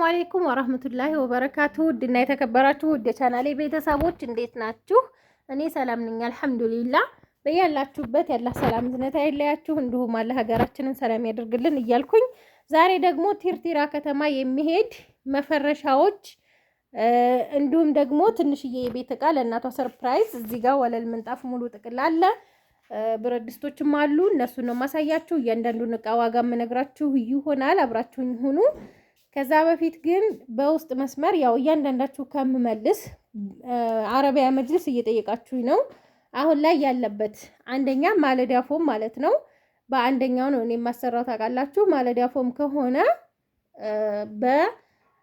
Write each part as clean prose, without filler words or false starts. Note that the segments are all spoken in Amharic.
አለይኩም ወራህመቱላሂ ወበረካቱ። ውድና የተከበራችሁ ውድ የቻናሌ ቤተሰቦች እንዴት ናችሁ? እኔ ሰላም ነኝ አልሐምዱሊላህ። በያላችሁበት ያላህ ሰላም ዝነታ አይለያችሁ፣ እንዲሁም አላህ ሀገራችንን ሰላም ያደርግልን እያልኩኝ ዛሬ ደግሞ ቲርቲራ ከተማ የሚሄድ መፈረሻዎች እንዲሁም ደግሞ ትንሽዬ የቤት እቃ ለእናቷ ሰርፕራይዝ እዚህ ጋር ወለል ምንጣፍ ሙሉ ጥቅል አለ። ብረት ድስቶችም አሉ። እነሱን ነው ማሳያችሁ። እያንዳንዱን እቃ ዋጋ የምነግራችሁ ይሆናል። አብራችሁኝ ሁኑ። ከዛ በፊት ግን በውስጥ መስመር ያው እያንዳንዳችሁ ከምመልስ አረቢያ መጅልስ እየጠየቃችሁኝ ነው። አሁን ላይ ያለበት አንደኛ ማለዳ ፎም ማለት ነው። በአንደኛው ነው እኔ የማሰራው ታውቃላችሁ። ማለዳ ፎም ከሆነ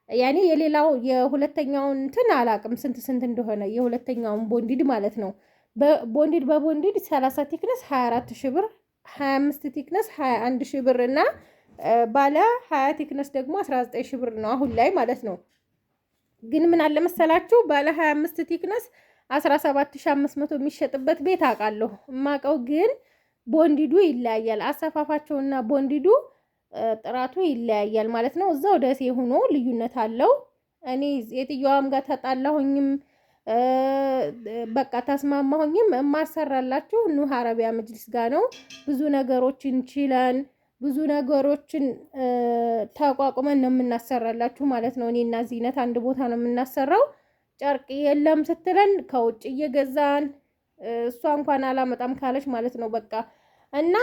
ያኔ የሌላው የሁለተኛውን እንትን አላቅም ስንት እንደሆነ የሁለተኛውን ቦንዲድ ማለት ነው። በቦንዲድ 30 ቲክነስ 24 ሺህ ብር፣ 25 ቲክነስ 21 ሺህ ብር እና ባለ 20 ቲክነስ ደግሞ 19 ሺህ ብር ነው አሁን ላይ ማለት ነው። ግን ምን አለ መሰላችሁ ባለ 25 ቲክነስ 17500 የሚሸጥበት ቤት አውቃለሁ። የማውቀው ግን ቦንዲዱ ይለያያል። አሰፋፋቸውና ቦንዲዱ ጥራቱ ይለያያል ማለት ነው። እዛው ደሴ ሆኖ ልዩነት አለው። እኔ የትየዋም ጋር ተጣላሁኝም በቃ ተስማማሁኝም የማሰራላችሁ ኑህ አረቢያ መጅሊስ ጋር ነው። ብዙ ነገሮችን ችለን ብዙ ነገሮችን ተቋቁመን ነው የምናሰራላችሁ ማለት ነው። እኔና ዚነት አንድ ቦታ ነው የምናሰራው። ጨርቅ የለም ስትለን ከውጭ እየገዛን እሷ እንኳን አላመጣም ካለች ማለት ነው በቃ እና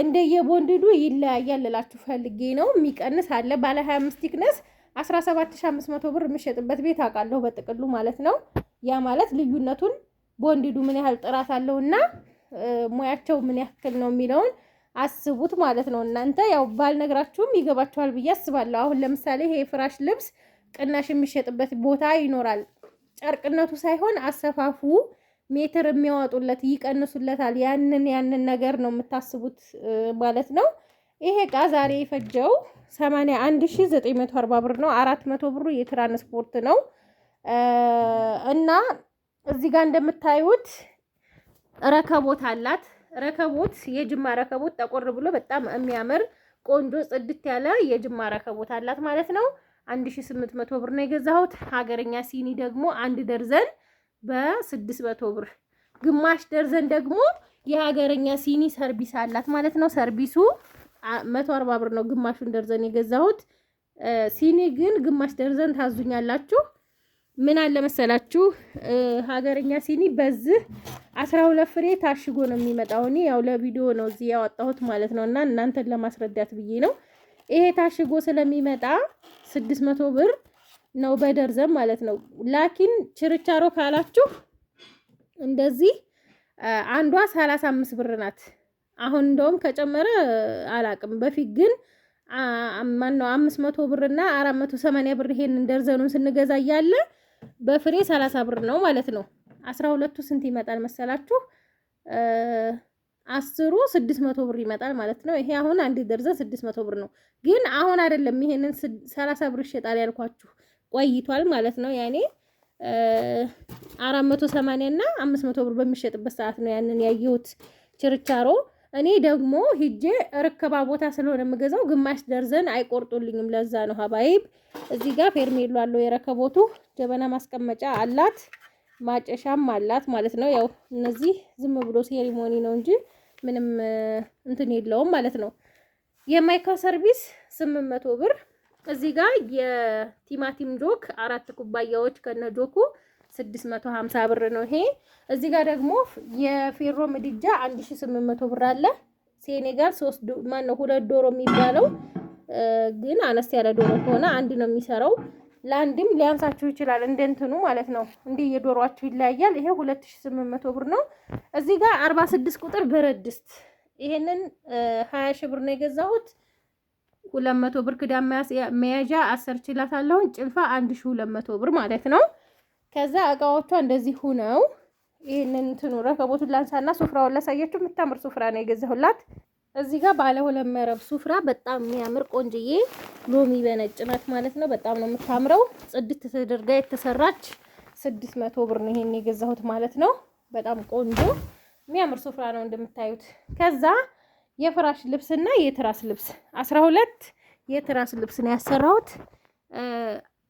እንደየቦንድዱ ይለያያል ልላችሁ ፈልጌ ነው። የሚቀንስ አለ ባለ 25 ቲክነስ 17500 ብር የሚሸጥበት ቤት አውቃለሁ በጥቅሉ ማለት ነው። ያ ማለት ልዩነቱን ቦንድዱ ምን ያህል ጥራት አለውና ሙያቸው ምን ያክል ነው የሚለውን አስቡት ማለት ነው። እናንተ ያው ባልነግራችሁም ይገባችኋል ብዬ አስባለሁ። አሁን ለምሳሌ ይሄ ፍራሽ ልብስ ቅናሽ የሚሸጥበት ቦታ ይኖራል። ጨርቅነቱ ሳይሆን አሰፋፉ ሜትር የሚያወጡለት ይቀንሱለታል። ያንን ነገር ነው የምታስቡት ማለት ነው። ይሄ እቃ ዛሬ የፈጀው 81940 ብር ነው። 400 ብሩ የትራንስፖርት ነው እና እዚህ ጋር እንደምታዩት ረከቦት አላት። ረከቦት የጅማ ረከቦት ጠቆር ብሎ በጣም የሚያምር ቆንጆ ጽድት ያለ የጅማ ረከቦት አላት ማለት ነው። 1800 ብር ነው የገዛሁት። ሀገረኛ ሲኒ ደግሞ አንድ ደርዘን በ600 ብር፣ ግማሽ ደርዘን ደግሞ የሀገረኛ ሲኒ ሰርቪስ አላት ማለት ነው። ሰርቪሱ 140 ብር ነው ግማሹን ደርዘን የገዛሁት። ሲኒ ግን ግማሽ ደርዘን ታዙኛላችሁ። ምን አለ መሰላችሁ ሀገረኛ ሲኒ በዚህ 12 ፍሬ ታሽጎ ነው የሚመጣው። እኔ ያው ለቪዲዮ ነው እዚህ ያወጣሁት ማለት ነው እና እናንተን ለማስረዳት ብዬ ነው። ይሄ ታሽጎ ስለሚመጣ 600 ብር ነው በደርዘን ማለት ነው። ላኪን ችርቻሮ ካላችሁ እንደዚህ አንዷ 35 ብር ናት። አሁን እንደውም ከጨመረ አላቅም። በፊት ግን ማነው 500 ብር እና 480 ብር ይሄንን ደርዘኑን ስንገዛ እያለ በፍሬ 30 ብር ነው ማለት ነው። 12ቱ ስንት ይመጣል መሰላችሁ? 10ሩ 600 ብር ይመጣል ማለት ነው። ይሄ አሁን አንድ ደርዘን 600 ብር ነው። ግን አሁን አይደለም ይሄንን 30 ብር ይሸጣል ያልኳችሁ ቆይቷል ማለት ነው። ያኔ 480 እና 500 ብር በሚሸጥበት ሰዓት ነው ያንን ያየሁት ችርቻሮ። እኔ ደግሞ ሂጄ ርክባ ቦታ ስለሆነ የምገዛው ግማሽ ደርዘን አይቆርጡልኝም። ለዛ ነው ሀባይብ። እዚህ ጋር ፌርሜሎ አለው የረከቦቱ። ጀበና ማስቀመጫ አላት፣ ማጨሻም አላት ማለት ነው። ያው እነዚህ ዝም ብሎ ሴሪሞኒ ነው እንጂ ምንም እንትን የለውም ማለት ነው። የማይካ ሰርቪስ 800 ብር። እዚህ ጋር የቲማቲም ጆክ 4 ኩባያዎች ከነ ጆኩ 650 ብር ነው ይሄ። እዚህ ጋር ደግሞ የፌሮ ምድጃ 1800 ብር አለ። ሴኔጋል 2 ዶሮ የሚባለው ግን አነስ ያለ ዶሮ ከሆነ አንድ ነው የሚሰራው። ለአንድም ሊያንሳችሁ ይችላል እንደንትኑ ማለት ነው። እንዲህ የዶሮአችሁ ይለያያል። ይሄ 2800 ብር ነው። እዚህ ጋር 46 ቁጥር ብረት ድስት ይሄንን 20 ሺህ ብር ነው የገዛሁት። 200 ብር ክዳን መያዣ 10 ችላታለሁ። ጭልፋ 1200 ብር ማለት ነው። ከዛ እቃዎቿ እንደዚህ ሆነው ይሄንን እንትኑ ረከቦቱን ላንሳና ሱፍራውን ላሳያችሁ። የምታምር ሱፍራ ነው የገዛሁላት። እዚህ ጋር ባለ 2 መረብ ሱፍራ በጣም የሚያምር ቆንጅዬ ሎሚ በነጭ ናት ማለት ነው። በጣም ነው የምታምረው። ጽድት ተደርጋ የተሰራች 600 ብር ነው ይሄን የገዛሁት ማለት ነው። በጣም ቆንጆ የሚያምር ሱፍራ ነው እንደምታዩት። ከዛ የፍራሽ ልብስና የትራስ ልብስ 12 የትራስ ልብስ ነው ያሰራሁት።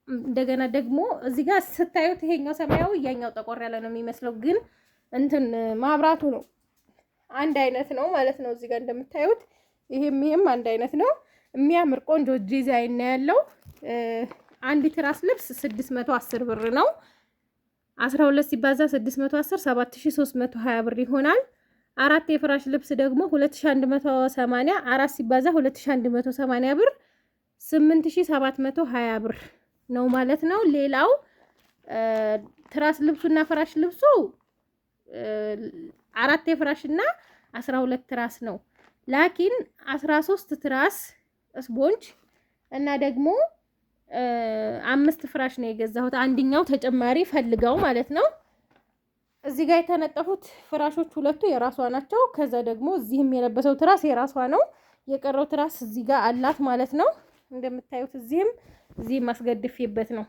እንደገና ደግሞ እዚህ ጋር ስታዩት ይሄኛው ሰማያዊ ያኛው ጠቆር ያለ ነው የሚመስለው፣ ግን እንትን ማብራቱ ነው አንድ አይነት ነው ማለት ነው። እዚህ ጋር እንደምታዩት ይሄም አንድ አይነት ነው። የሚያምር ቆንጆ ዲዛይን ነው ያለው። አንድ ትራስ ልብስ 610 ብር ነው። 12 ሲባዛ 610 7320 ብር ይሆናል። አራት የፍራሽ ልብስ ደግሞ 2180 4 ሲባዛ 2180 ብር 8720 ብር ነው ማለት ነው። ሌላው ትራስ ልብሱና ፍራሽ ልብሱ 4 የፍራሽና 12 ትራስ ነው። ላኪን 13 ትራስ ስፖንጅ እና ደግሞ 5 ፍራሽ ነው የገዛሁት። አንደኛው ተጨማሪ ፈልገው ማለት ነው። እዚህ ጋር የተነጠፉት ፍራሾች ሁለቱ የራሷ ናቸው። ከዛ ደግሞ እዚህም የለበሰው ትራስ የራሷ ነው። የቀረው ትራስ እዚህ ጋር አላት ማለት ነው። እንደምታዩት እዚህም ማስገድፌበት ነው።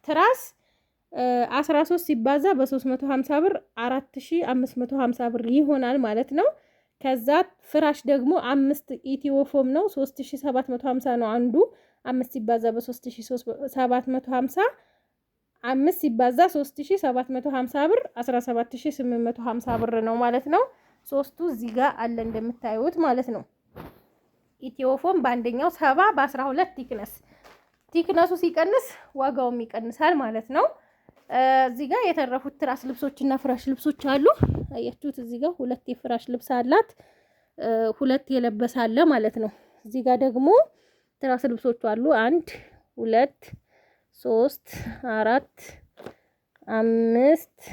ትራስ 13 ሲባዛ በ350 ብር 4550 ብር ይሆናል ማለት ነው። ከዛ ፍራሽ ደግሞ 5 ኢትዮፎም ነው 3750 ነው አንዱ። 5 ሲባዛ በ3750 5 ሲባዛ 3750 ብር 17850 ብር ነው ማለት ነው። ሶስቱ እዚህ ጋር አለ እንደምታዩት ማለት ነው። ኢትዮፎም በአንደኛው 70 በ12 ቲክነሱ ሲቀንስ ዋጋውም ይቀንሳል ማለት ነው። እዚህ ጋር የተረፉት ትራስ ልብሶችና ፍራሽ ልብሶች አሉ። አያችሁት? እዚህ ጋር 2 የፍራሽ ልብስ አላት፣ 2 የለበሰ አለ ማለት ነው። እዚህ ጋር ደግሞ ትራስ ልብሶቹ አሉ 1 2 3 4 5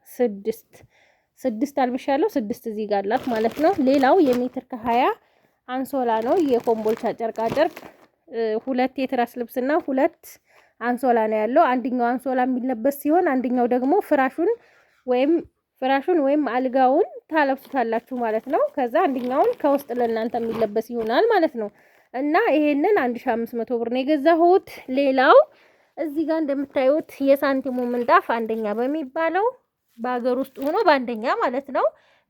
6 አልብሻለሁ። 6 እዚህ ጋር አላት ማለት ነው። ሌላው የሜትር ከ20 አንሶላ ነው። የኮምቦልቻ ጨርቃ ጨርቅ 2 የትራስ ልብስና 2 አንሶላ ነው ያለው። አንደኛው አንሶላ የሚለበስ ሲሆን አንደኛው ደግሞ ፍራሹን ወይም አልጋውን ታለብሱታላችሁ ማለት ነው። ከዛ አንደኛውን ከውስጥ ለእናንተ የሚለበስ ይሆናል ማለት ነው። እና ይሄንን 1500 ብር ነው የገዛሁት። ሌላው እዚህ ጋር እንደምታዩት የሳንቲሙ ምንጣፍ አንደኛ በሚባለው በአገር ውስጥ ሆኖ በአንደኛ ማለት ነው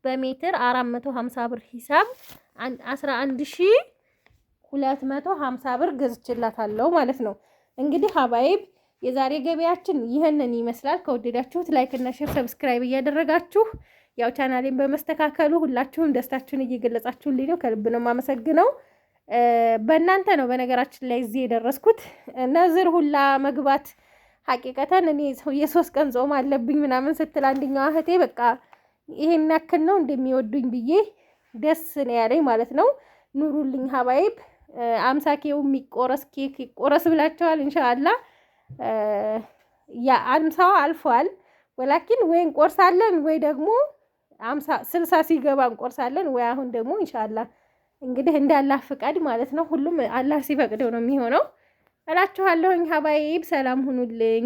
በሜትር 450 ብር ሂሳብ 11250 ብር ገዝቼላታለሁ ማለት ነው። እንግዲህ ሀባይብ የዛሬ ገበያችን ይህንን ይመስላል። ከወደዳችሁት ላይክ እና ሼር ሰብስክራይብ እያደረጋችሁ ያው ቻናሌን በመስተካከሉ ሁላችሁም ደስታችሁን እየገለጻችሁልኝ ነው። ከልብ ነው የማመሰግነው። በእናንተ ነው በነገራችን ላይ እዚህ የደረስኩት። ነዝር ሁላ መግባት ሀቂቀተን እኔ የ3 ቀን ጾም አለብኝ ምናምን ስትል አንደኛዋ እህቴ በቃ ይሄን ያክል ነው እንደሚወዱኝ ብዬ ደስ ነው ያለኝ ማለት ነው። ኑሩልኝ ሀባይብ። 50 ኬው የሚቆረስ ኬክ ይቆረስ ብላችኋል። ኢንሻአላህ ያ 50 አልፏል። ወላኪን ወይ እንቆርሳለን ወይ ደግሞ 60 ሲገባ እንቆርሳለን ወይ አሁን ደግሞ ኢንሻአላህ እንግዲህ እንዳላህ ፍቃድ ማለት ነው። ሁሉም አላህ ሲፈቅደው ነው የሚሆነው እላችኋለሁ። ሀባይብ ሰላም ሁኑልኝ።